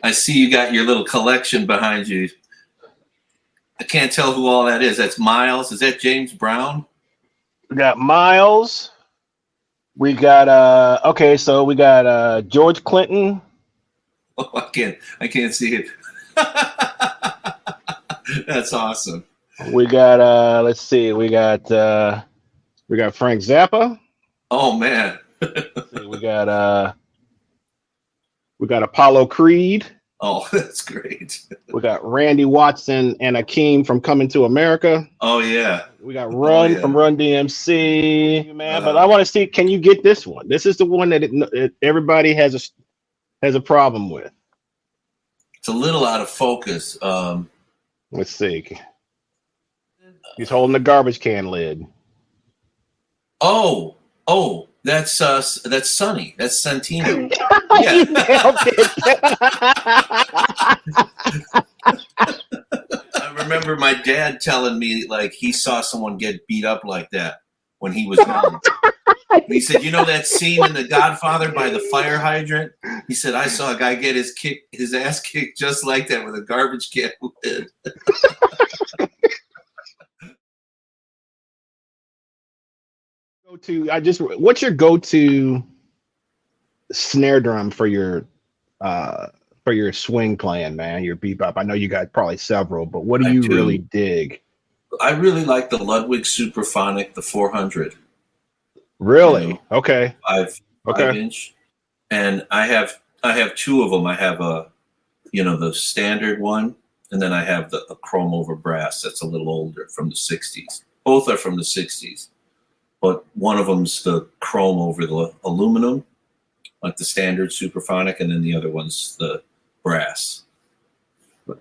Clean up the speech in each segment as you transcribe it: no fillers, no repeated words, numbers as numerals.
I see you got your little collection behind you. I can't tell who all that is. That's Miles. Is that James Brown? We got Miles. We got okay, so we got George Clinton. Oh, I can't see it. That's awesome. We got let's see, we got Frank Zappa. Oh man. See, we got Apollo Creed. Oh, that's great. We got Randy Watson and Akeem from Coming to America. Oh yeah. We got Run from Run DMC, man. But I want to see, can you get this one? This is the one that everybody has a problem with. It's a little out of focus. Let's see. He's holding the garbage can lid. Oh, that's Sonny. That's Santino. You nailed it. I remember my dad telling me like he saw someone get beat up like that when he was young. He said, "You know that scene in The Godfather by the fire hydrant?" He said, "I saw a guy get his ass kicked just like that with a garbage can lid." What's your go-to snare drum for your swing playing, man? Your bebop. I know you got probably several, but what do you really dig? I really like the Ludwig Superphonic, the 400. Really? You know, okay. 5-inch, and I have two of them. I have the standard one, and then I have a chrome over brass that's a little older from the 60s. Both are from the 60s. But one of them's the chrome over the aluminum, like the standard Superphonic, and then the other one's the brass.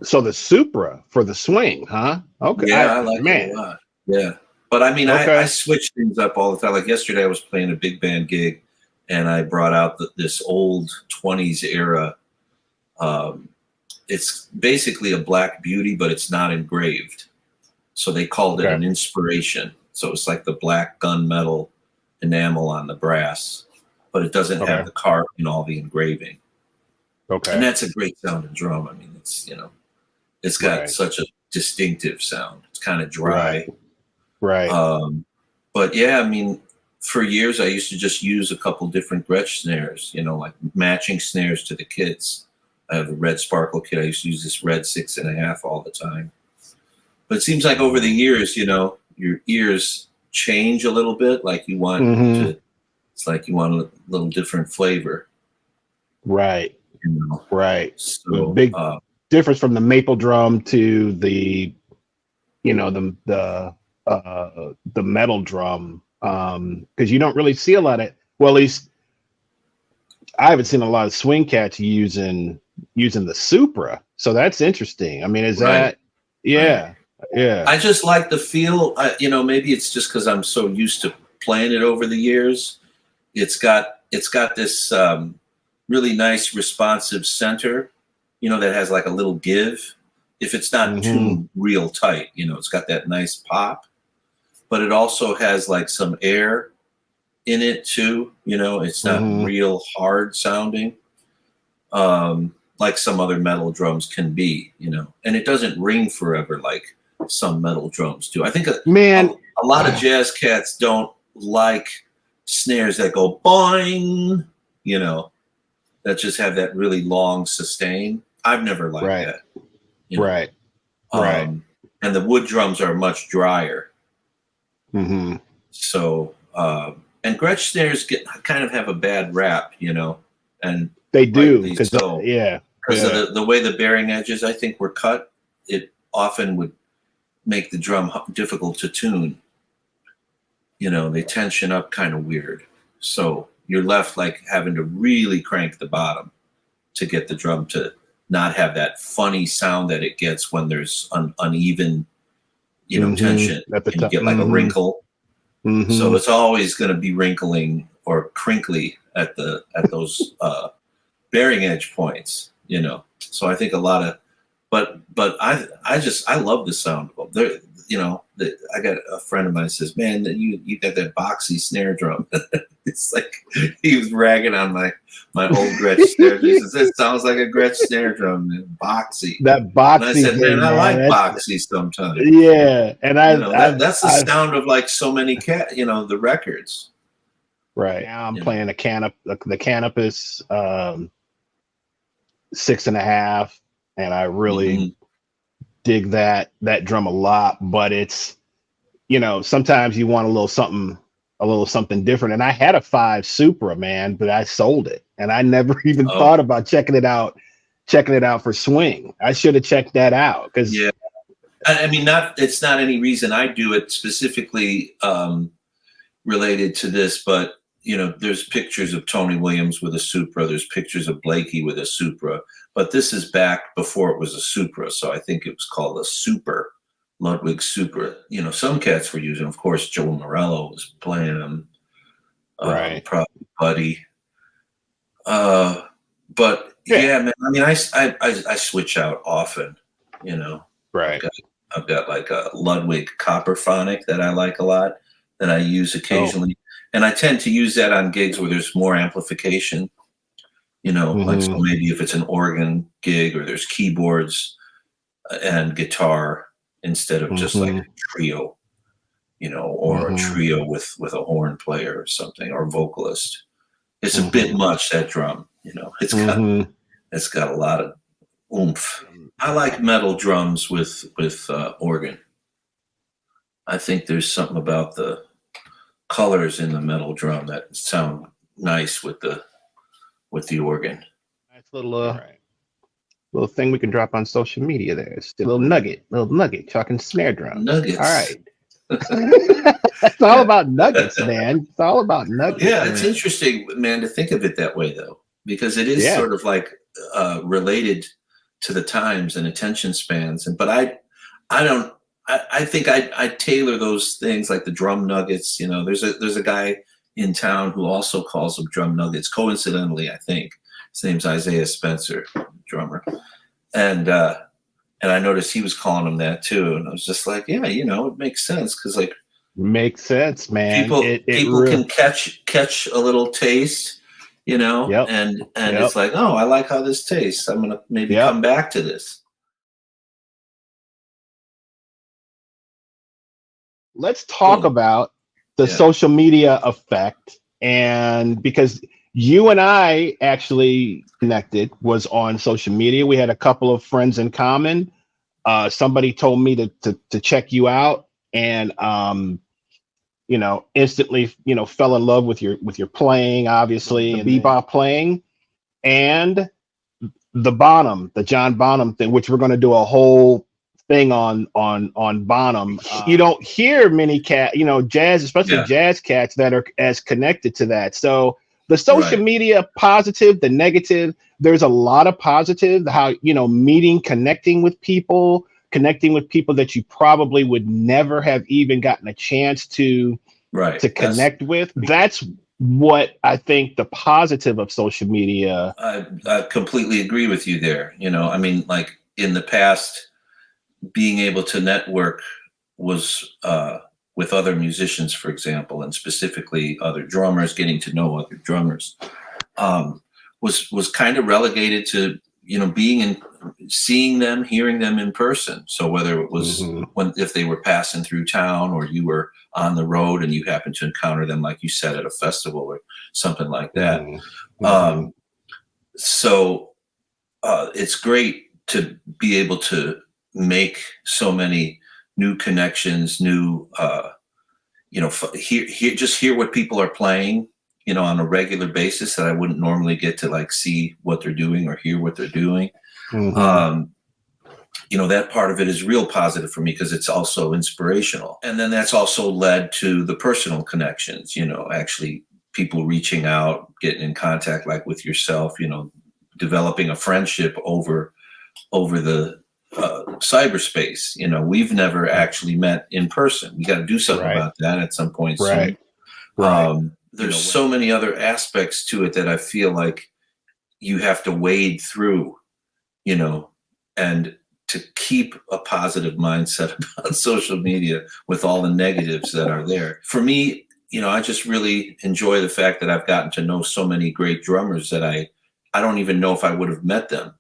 So the Supra for the swing, huh? Okay. Yeah, I like it a lot. Yeah. But I mean, I switch things up all the time. Like yesterday, I was playing a big band gig, and I brought out this old 20s era. It's basically a Black Beauty, but it's not engraved. So they called it an inspiration. So it's like the black gunmetal enamel on the brass, but it doesn't have the carving and all the engraving. Okay. And that's a great sounding drum. I mean, it's got such a distinctive sound. It's kind of dry. Right. But yeah, I mean, for years I used to just use a couple different Gretsch snares, like matching snares to the kits. I have a red Sparkle kit. I used to use this red 6.5 all the time. But it seems like over the years, your ears change a little bit. Like you want it's like you want a little different flavor. Right. Right. So the big difference from the maple drum to the metal drum. Because you don't really see a lot of, well, at least I haven't seen a lot of swing cats using the Supra. So that's interesting. I mean, is that, yeah. Yeah, I just like the feel. Maybe it's just because I'm so used to playing it over the years. It's got this really nice responsive center, that has like a little give. If it's not tuned real tight, it's got that nice pop. But it also has like some air in it too. It's not real hard sounding, like some other metal drums can be. And it doesn't ring forever like some metal drums do. I think a lot of jazz cats don't like snares that go boing, that just have that really long sustain. I've never liked that. Right. And the wood drums are much drier. So, and Gretsch snares kind of have a bad rap, and they do because of the way the bearing edges, I think, were cut. It often would make the drum difficult to tune. They tension up kind of weird. So you're left like having to really crank the bottom to get the drum to not have that funny sound that it gets when there's uneven, tension. And you get like a wrinkle. So it's always going to be wrinkling or crinkly at those bearing edge points, So I think a lot of, but I love the sound of them. I got a friend of mine says, "Man, you got that boxy snare drum." It's like he was ragging on my old Gretsch snare drum. He says, "It sounds like a Gretsch snare drum, man. Boxy." That And I boxy said, thing, "Man, I like man. boxy sometimes." Yeah, and That's the sound of like so many the records. right now I'm playing the Canopus 6.5, and I really dig that drum a lot. But it's, sometimes you want a little something different. And I had a 5 Supra, man, but I sold it, and I never even thought about checking it out for swing. I should have checked that out, because I mean, it's not any reason I do it specifically related to this, but there's pictures of Tony Williams with a Supra. There's pictures of Blakey with a Supra, but this is back before it was a Supra, so I think it was called a Super, Ludwig Supra. Some cats were using, of course, Joe Morello was playing them, right? probably Buddy. But yeah, man. I mean, I switch out often. Right. I've got like a Ludwig Copperphonic that I like a lot, that I use occasionally. And I tend to use that on gigs where there's more amplification, like, so maybe if it's an organ gig or there's keyboards and guitar instead of just like a trio, or a trio with a horn player or something, or vocalist. It's a bit much, that drum, it's got a lot of oomph. I like metal drums with organ. I think there's something about the colors in the metal drum that sound nice with the organ. Nice little thing we can drop on social media there. It's a little nugget, talking snare drum. Nuggets. All right. It's all about nuggets, man. It's all about nuggets. Yeah, it's interesting, man, to think of it that way, though, because it is sort of like related to the times and attention spans. But I think I tailor those things, like the drum nuggets. There's a guy in town who also calls them drum nuggets. Coincidentally, I think his name's Isaiah Spencer, drummer, and I noticed he was calling them that too. And I was just like, yeah, it makes sense, because like, makes sense, man. People can catch a little taste, and it's like, oh, I like how this tastes. I'm gonna maybe come back to this. Let's talk about the social media effect, and because you and I actually connected was on social media. We had a couple of friends in common. Somebody told me to check you out, and instantly, fell in love with your playing, obviously, and bebop playing, and the John Bonham thing, which we're going to do a whole thing on Bonham. You don't hear many jazz, especially jazz cats, that are as connected to that. So the social media positive, the negative, there's a lot of positive, how, connecting with people that you probably would never have even gotten a chance to connect with. That's what I think the positive of social media. I completely agree with you there. I mean, like, in the past, being able to network was with other musicians, for example, and specifically other drummers, getting to know other drummers, was kind of relegated to seeing them, hearing them in person. So whether it was if they were passing through town, or you were on the road and you happened to encounter them, like you said, at a festival or something like that. So it's great to be able to make so many new connections, hear what people are playing, on a regular basis, that I wouldn't normally get to, like, see what they're doing or hear what they're doing. That part of it is real positive for me, because it's also inspirational. And then that's also led to the personal connections, actually people reaching out, getting in contact, like with yourself, developing a friendship over the cyberspace. We've never actually met in person. We got to do something about that at some point soon. There's so many other aspects to it that I feel like you have to wade through, and to keep a positive mindset about social media with all the negatives that are there. For me, I just really enjoy the fact that I've gotten to know so many great drummers that I don't even know if I would have met them,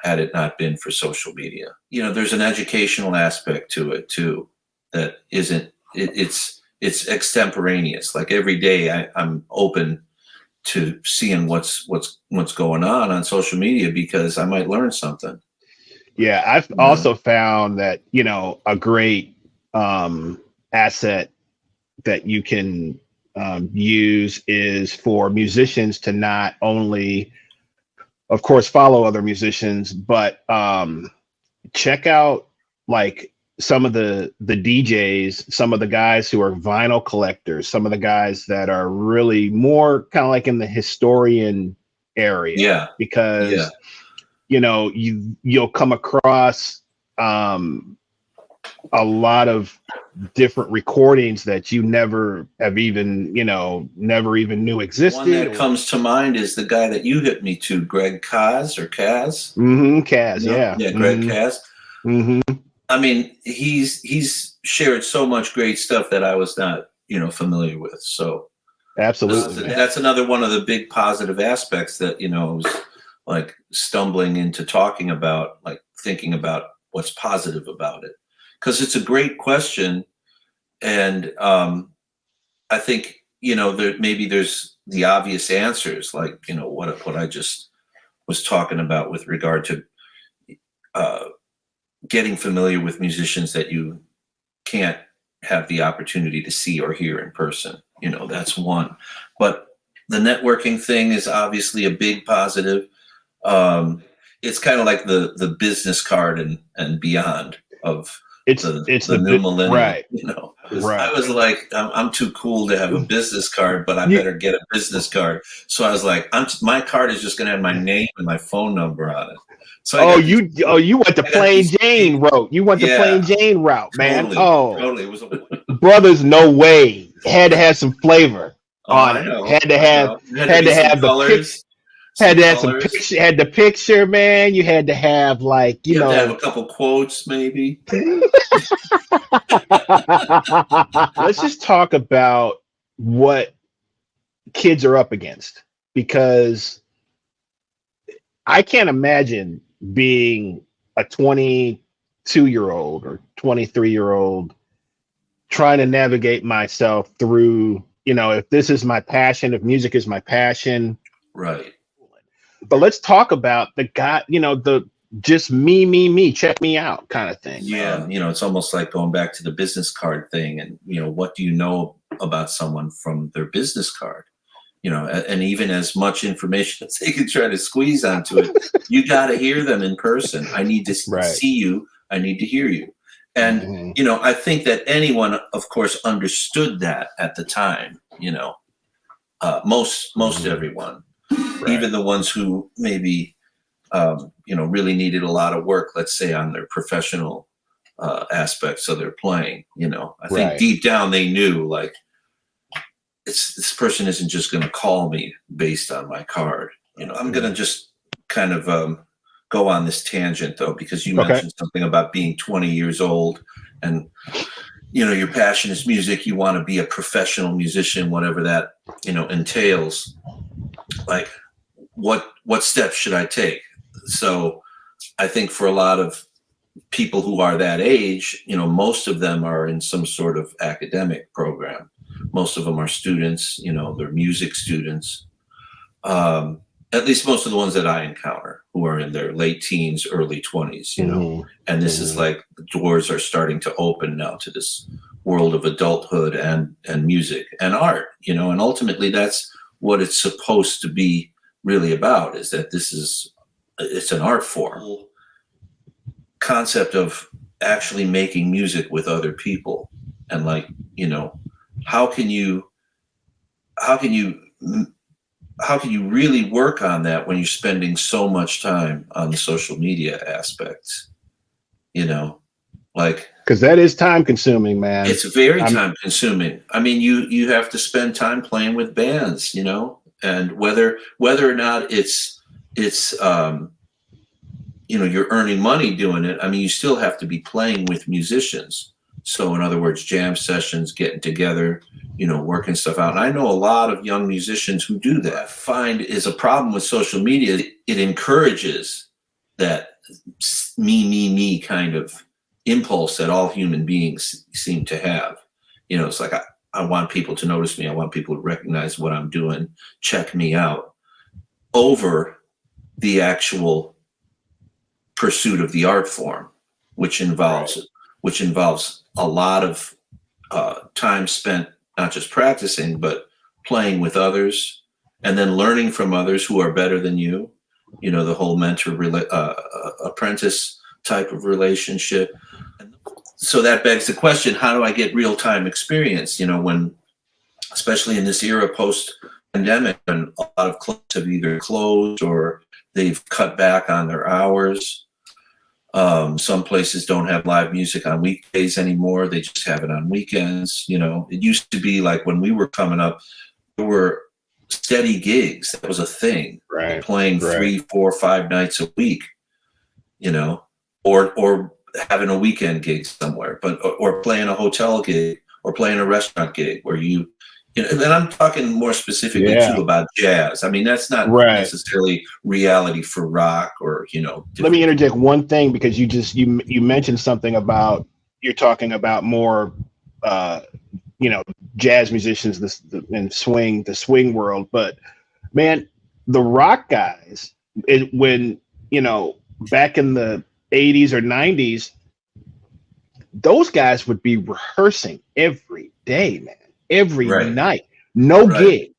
had it not been for social media. There's an educational aspect to it too that isn't. It's extemporaneous. Like every day, I'm open to seeing what's going on social media because I might learn something. Yeah, I've also found that, a great asset that you can use is for musicians to not only, of course, follow other musicians, but check out like some of the DJs, some of the guys who are vinyl collectors, some of the guys that are really more kind of like in the historian area. Yeah. Because you'll come across a lot of different recordings that you never even knew existed. One that comes to mind is the guy that you hit me to, Greg Kaz or Kaz. Kaz, yeah. Yeah, Greg Kaz. Mm-hmm. I mean, he's shared so much great stuff that I was not, familiar with. So absolutely, that's another one of the big positive aspects that, was like stumbling into talking about, like thinking about what's positive about it. Because it's a great question. And I think, maybe there's the obvious answers, like, what I just was talking about with regard to getting familiar with musicians that you can't have the opportunity to see or hear in person. That's one. But the networking thing is obviously a big positive. It's kind of like the business card and beyond of it's the new millennium, right? Right. I was like, I'm too cool to have a business card, but I better get a business card. So I was like, my card is just going to have my name and my phone number on it. So you went the plain Jane route. You went the plain Jane route, man. Totally. It was brothers, no way. Had to have some flavor on it. Had to have the colors. Had to have some picture. Had the picture, man. You had to have like you have to have a couple quotes, maybe. Let's just talk about what kids are up against, because I can't imagine being a 22-year-old or 23-year-old trying to navigate myself through, if this is my passion, if music is my passion. Right. But let's talk about the guy, the just me, check me out kind of thing. Yeah. It's almost like going back to the business card thing. And, what do you know about someone from their business card? And even as much information as they can try to squeeze onto it, you got to hear them in person. I need to see you. I need to hear you. And, I think that anyone, of course, understood that at the time, most everyone, even the ones who maybe, really needed a lot of work, let's say on their professional aspects of their playing, I think deep down they knew, like, this person isn't just going to call me based on my card. I'm going to just kind of go on this tangent though, because you mentioned something about being 20 years old and, your passion is music. You want to be a professional musician, whatever that, entails. Like what steps should I take? So I think for a lot of people who are that age, most of them are in some sort of academic program. Most of them are students, they're music students. At least most of the ones that I encounter who are in their late teens, early 20s, and this is like the doors are starting to open now to this world of adulthood and music and art, and ultimately that's what it's supposed to be really about, is that it's an art form. Concept of actually making music with other people and like, how can you really work on that when you're spending so much time on the social media aspects, like, because that is time consuming, man. It's very time consuming. I mean, you have to spend time playing with bands, and whether or not it's you're earning money doing it. I mean, you still have to be playing with musicians. So in other words, jam sessions, getting together, working stuff out. And I know a lot of young musicians who do that. I find is a problem with social media. It encourages that me kind of impulse that all human beings seem to have. It's like I want people to notice me. I want people to recognize what I'm doing, check me out, over the actual pursuit of the art form, which involves a lot of time spent not just practicing, but playing with others, and then learning from others who are better than you. The whole mentor apprentice type of relationship. So that begs the question: how do I get real time experience? When, especially in this era post pandemic, and a lot of clubs have either closed or they've cut back on their hours. Some places don't have live music on weekdays anymore. They just have it on weekends. It used to be like when we were coming up, there were steady gigs. That was a thing. Right. Playing 3, 4, 5 nights a week, or having a weekend gig somewhere, or playing a hotel gig or playing a restaurant gig where and I'm talking more specifically too about jazz. I mean, that's not necessarily reality for rock or, Let me interject one thing, because you mentioned something about, you're talking about more, jazz musicians, and the swing world. But man, the rock guys, when, back in the 80s or 90s, those guys would be rehearsing every day, man. Every night, no gig.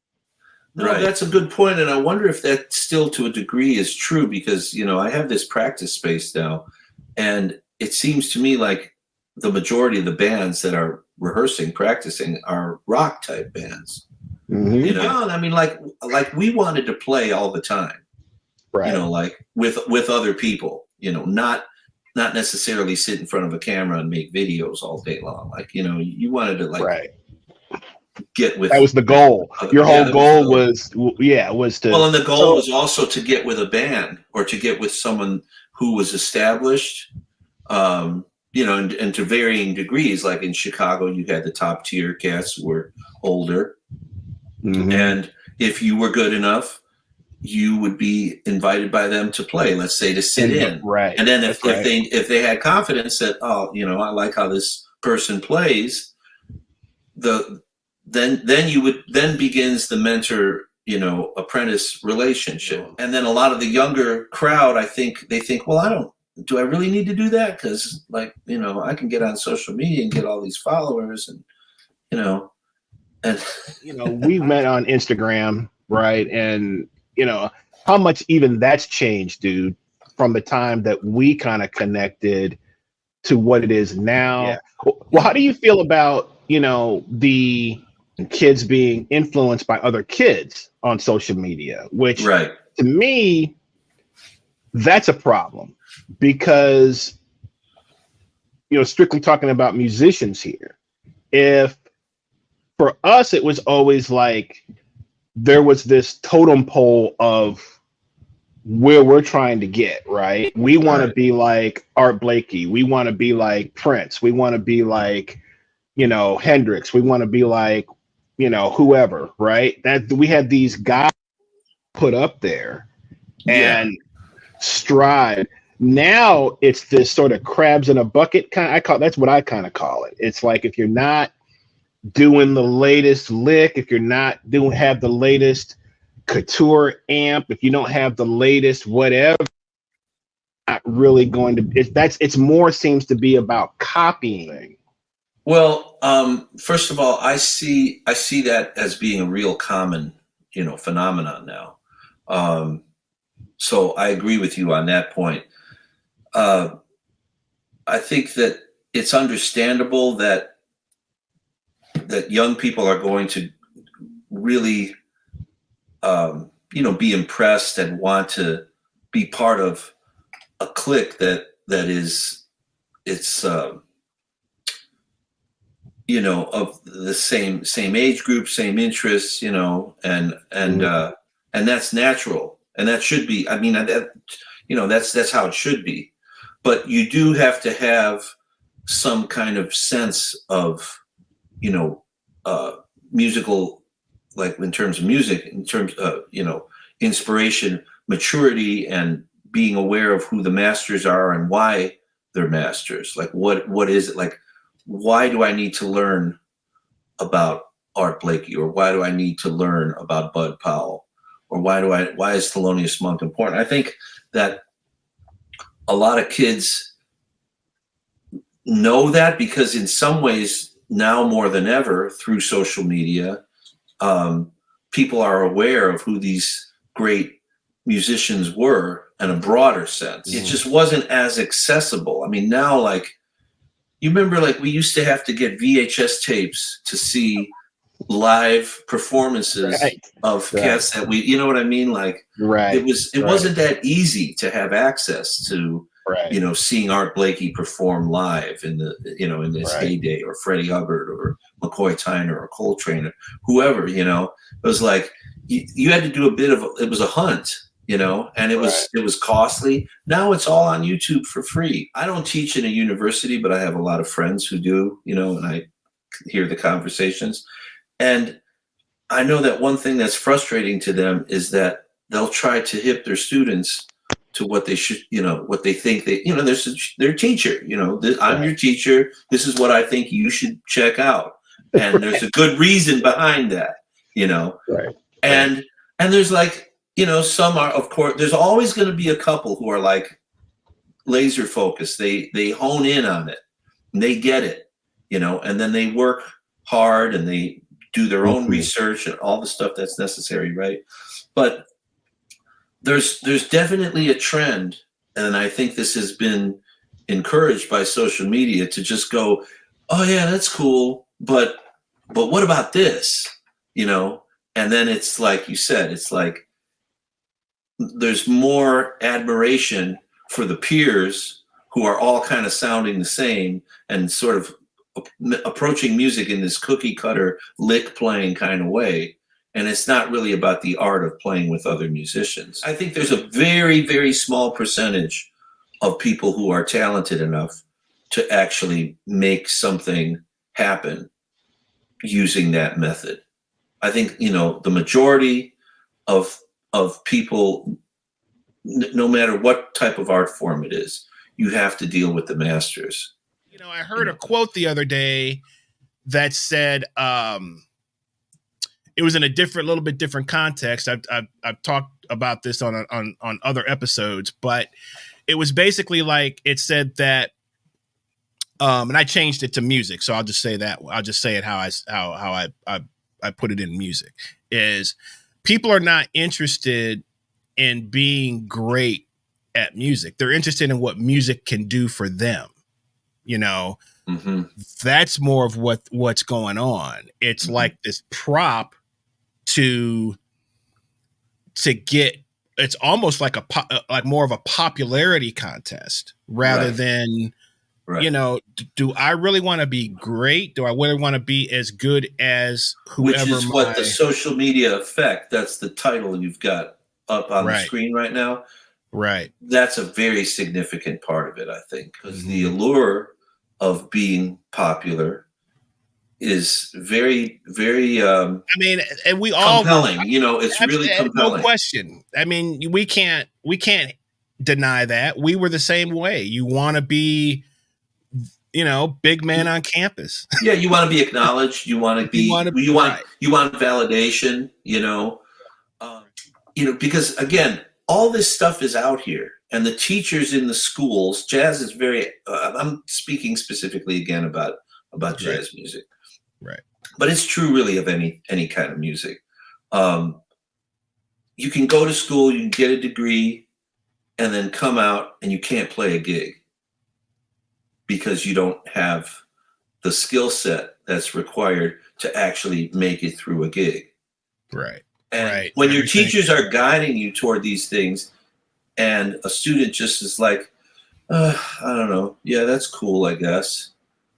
No, that's a good point, and I wonder if that still, to a degree, is true, because I have this practice space now, and it seems to me like the majority of the bands that are rehearsing, practicing, are rock type bands. Mm-hmm. I mean, like we wanted to play all the time, right? Like with other people, not necessarily sit in front of a camera and make videos all day long. Like you wanted to get with. That was the goal. Your whole goal was to. Well, and the goal was also to get with a band, or to get with someone who was established, and to varying degrees. Like in Chicago, you had the top tier cats who were older, and if you were good enough, you would be invited by them to play. Let's say to sit in, right? And then if they had confidence that I like how this person plays, then begins the mentor apprentice relationship. And then a lot of the younger crowd, I think they think, well, do I really need to do that? Because I can get on social media and get all these followers, and we met on Instagram, right? And how much even that's changed, dude, from the time that we kind of connected to what it is now. Yeah. Well, how do you feel about the kids being influenced by other kids on social media, which to me, that's a problem, because, strictly talking about musicians here, if for us, it was always like, there was this totem pole of where we're trying to get, right? We want to be like Art Blakey. We want to be like Prince. We want to be like, Hendrix. We want to be like, whoever, right? That we had these guys put up there and strive. Now it's this sort of crabs in a bucket kind. That's what I kind of call it. It's like, if you're not doing the latest lick, if you're not have the latest couture amp, if you don't have the latest whatever, not really going to. It's more seems to be about copying. Well, first of all, I see that as being a real common, phenomenon now. So I agree with you on that point. I think that it's understandable that young people are going to really, be impressed and want to be part of a clique that is, of the same age group, same interests, and that's natural, and that should be. I mean, that's how it should be. But you do have to have some kind of sense of, musical, like in terms of music, in terms of, inspiration, maturity, and being aware of who the masters are and why they're masters. Like, what is it? Like, why do I need to learn about Art Blakey, or why do I need to learn about Bud Powell, or why is Thelonious Monk important? I think that a lot of kids know that because in some ways now more than ever through social media, people are aware of who these great musicians were in a broader sense. It just wasn't as accessible. I mean, now, like, you remember, like, we used to have to get VHS tapes to see live performances of cats that we, you know what I mean? Like, it wasn't that easy to have access to, seeing Art Blakey perform live in this heyday, or Freddie Hubbard or McCoy Tyner or Coltrane or whoever, it was like, you had to do it was a hunt, and it was costly. Now it's all on YouTube for free. I don't teach in a university, but I have a lot of friends who do, and I hear the conversations. And I know that one thing that's frustrating to them is that they'll try to hip their students to what they should, what they think their teacher, I'm your teacher. This is what I think you should check out. And there's a good reason behind that, And there's like, some are, of course, there's always going to be a couple who are like laser focused. They hone in on it and they get it, and then they work hard and they do their own research and all the stuff that's necessary. Right. But there's definitely a trend. And I think this has been encouraged by social media to just go, oh yeah, that's cool. But what about this, And then it's like you said, it's like there's more admiration for the peers who are all kind of sounding the same and sort of approaching music in this cookie cutter lick playing kind of way. And it's not really about the art of playing with other musicians. I think there's a very, very small percentage of people who are talented enough to actually make something happen using that method. I think, the majority of people, no matter what type of art form it is, you have to deal with the masters. I heard a quote the other day that said, it was in a little bit different context. I've talked about this on other episodes, but it was basically like, it said that, and I changed it to music. So I'll just say that. I'll just say it how I put it in music, is people are not interested in being great at music. They're interested in what music can do for them. That's more of what's going on. It's like this prop to get, it's almost like like more of a popularity contest rather than, do I really want to be great? Do I really want to be as good as whoever? Which is what the social media effect, that's the title you've got up on the screen right now. Right. That's a very significant part of it, I think, because the allure of being popular is very, very and we all compelling. It's really compelling. No question. I mean, we can't deny that. We were the same way. You want to be, big man on campus. Yeah, you want to be acknowledged. You want to be. You want validation. Because again, all this stuff is out here, and the teachers in the schools. Jazz is very. I'm speaking specifically again about jazz music. Right. But it's true really of any kind of music. You can go to school, you can get a degree, and then come out and you can't play a gig because you don't have the skill set that's required to actually make it through a gig. Right. And when your teachers are guiding you toward these things and a student just is like, I don't know. Yeah, that's cool, I guess.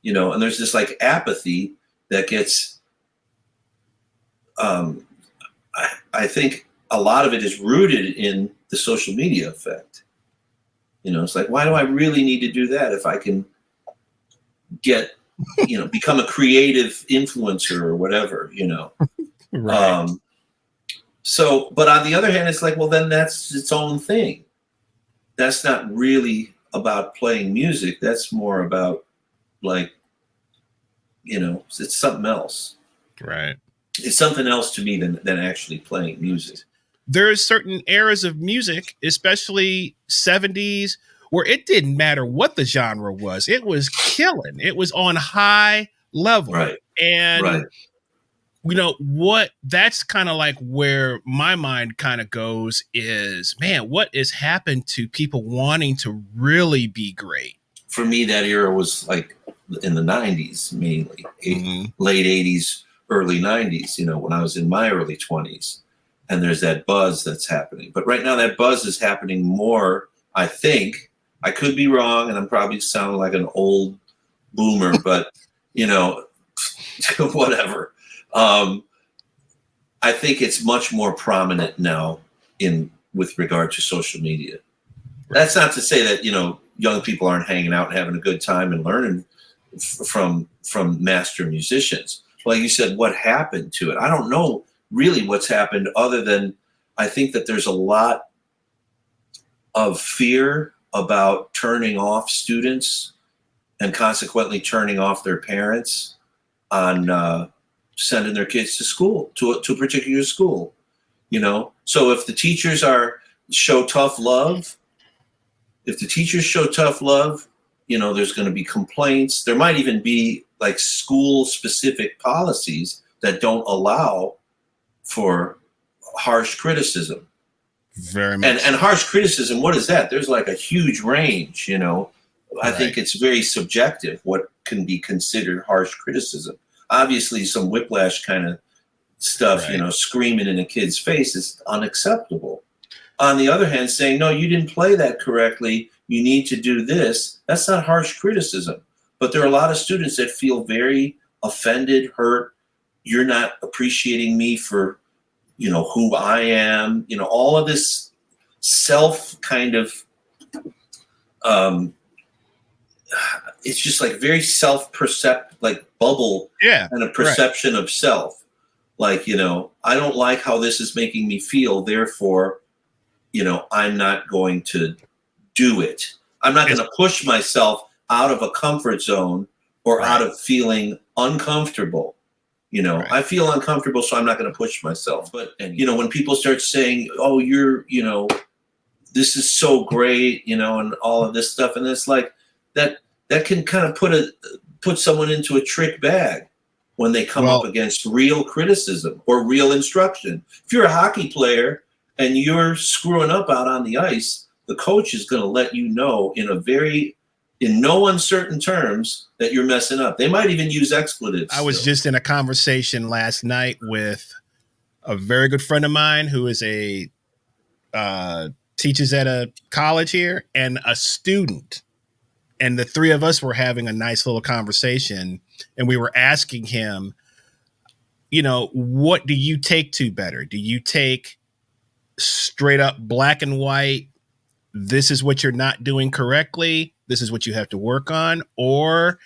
And there's this like apathy that gets, I think a lot of it is rooted in the social media effect. It's like, why do I really need to do that if I can get become a creative influencer or whatever, Right. So, but on the other hand, it's like, well, then that's its own thing. That's not really about playing music. That's more about like, it's something else. Right. It's something else to me than actually playing music. There's certain eras of music, especially 70s, where it didn't matter what the genre was. It was killing. It was on high level. Right. And Right. What that's kind of like where my mind kind of goes is, man, what has happened to people wanting to really be great? For me, that era was like in the 90s, mainly late 80s, early 90s, when I was in my early 20s. And there's that buzz that's happening. But right now that buzz is happening more, I think. I could be wrong, and I'm probably sounding like an old boomer, but, whatever. I think it's much more prominent now with regard to social media. That's not to say that, young people aren't hanging out and having a good time and learning from master musicians. Like you said, what happened to it? I don't know really what's happened, other than I think that there's a lot of fear about turning off students and consequently turning off their parents on sending their kids to school, to a particular school, So if the teachers show tough love, there's going to be complaints. There might even be like school specific policies that don't allow for harsh criticism. Very much. And harsh criticism, what is that? There's like a huge range, I think it's very subjective what can be considered harsh criticism. Obviously, some whiplash kind of stuff, screaming in a kid's face is unacceptable. On the other hand, saying, no, you didn't play that correctly, you need to do this, that's not harsh criticism. But there are a lot of students that feel very offended, hurt. You're not appreciating me for, who I am, all of this self kind of, it's just like very like bubble and a perception of self. Like, I don't like how this is making me feel. Therefore, I'm not going to do it. I'm not going to push myself out of a comfort zone or out of feeling uncomfortable. I feel uncomfortable, so I'm not going to push myself. But, when people start saying, oh, you're, this is so great, and all of this stuff. And it's like that can kind of put someone into a trick bag when they come up against real criticism or real instruction. If you're a hockey player and you're screwing up out on the ice, the coach is going to let you know in no uncertain terms that you're messing up. They might even use expletives. I was just in a conversation last night with a very good friend of mine who is teaches at a college here, and a student. And the three of us were having a nice little conversation, and we were asking him, what do you take to better? Do you take straight up black and white, this is what you're not doing correctly, this is what you have to work on? Or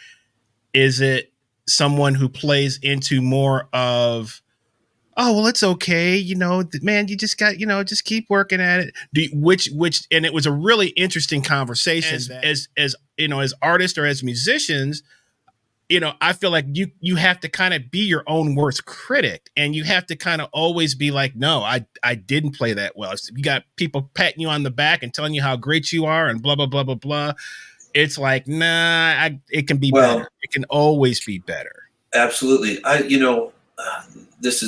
is it someone who plays into more of, oh, well, it's okay, man, you just got, just keep working at it. Which, and it was a really interesting conversation as artists or as musicians. I feel like you have to kind of be your own worst critic, and you have to kind of always be like, no, I didn't play that well. So you got people patting you on the back and telling you how great you are and blah, blah, blah, blah, blah. It's like, nah, it can be better. It can always be better. Absolutely. This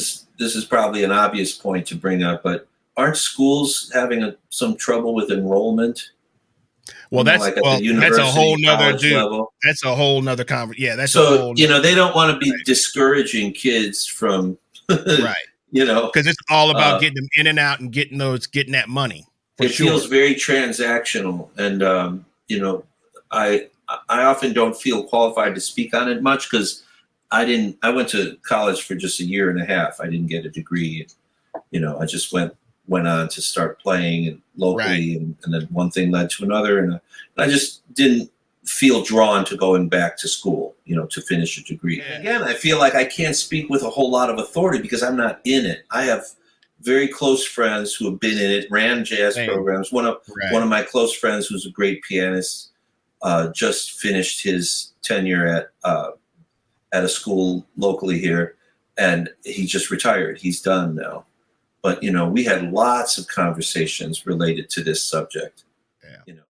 is probably an obvious point to bring up, but aren't schools having some trouble with enrollment? Well, that's a whole nother level. That's a whole nother conversation. Yeah, that's so they don't want to be discouraging kids from right. Because it's all about getting them in and out and getting that money. Feels very transactional, and I often don't feel qualified to speak on it much because I went to college for just a year and a half. I didn't get a degree. I just went on to start playing locally, and then one thing led to another, and I just didn't feel drawn to going back to school, you know, to finish a degree. Yeah. Again, I feel like I can't speak with a whole lot of authority because I'm not in it. I have very close friends who have been in it, ran jazz Same. programs. One of my close friends, who's a great pianist, just finished his tenure at a school locally here, and he just retired. He's done now. But, you know, we had lots of conversations related to this subject. Yeah. You know.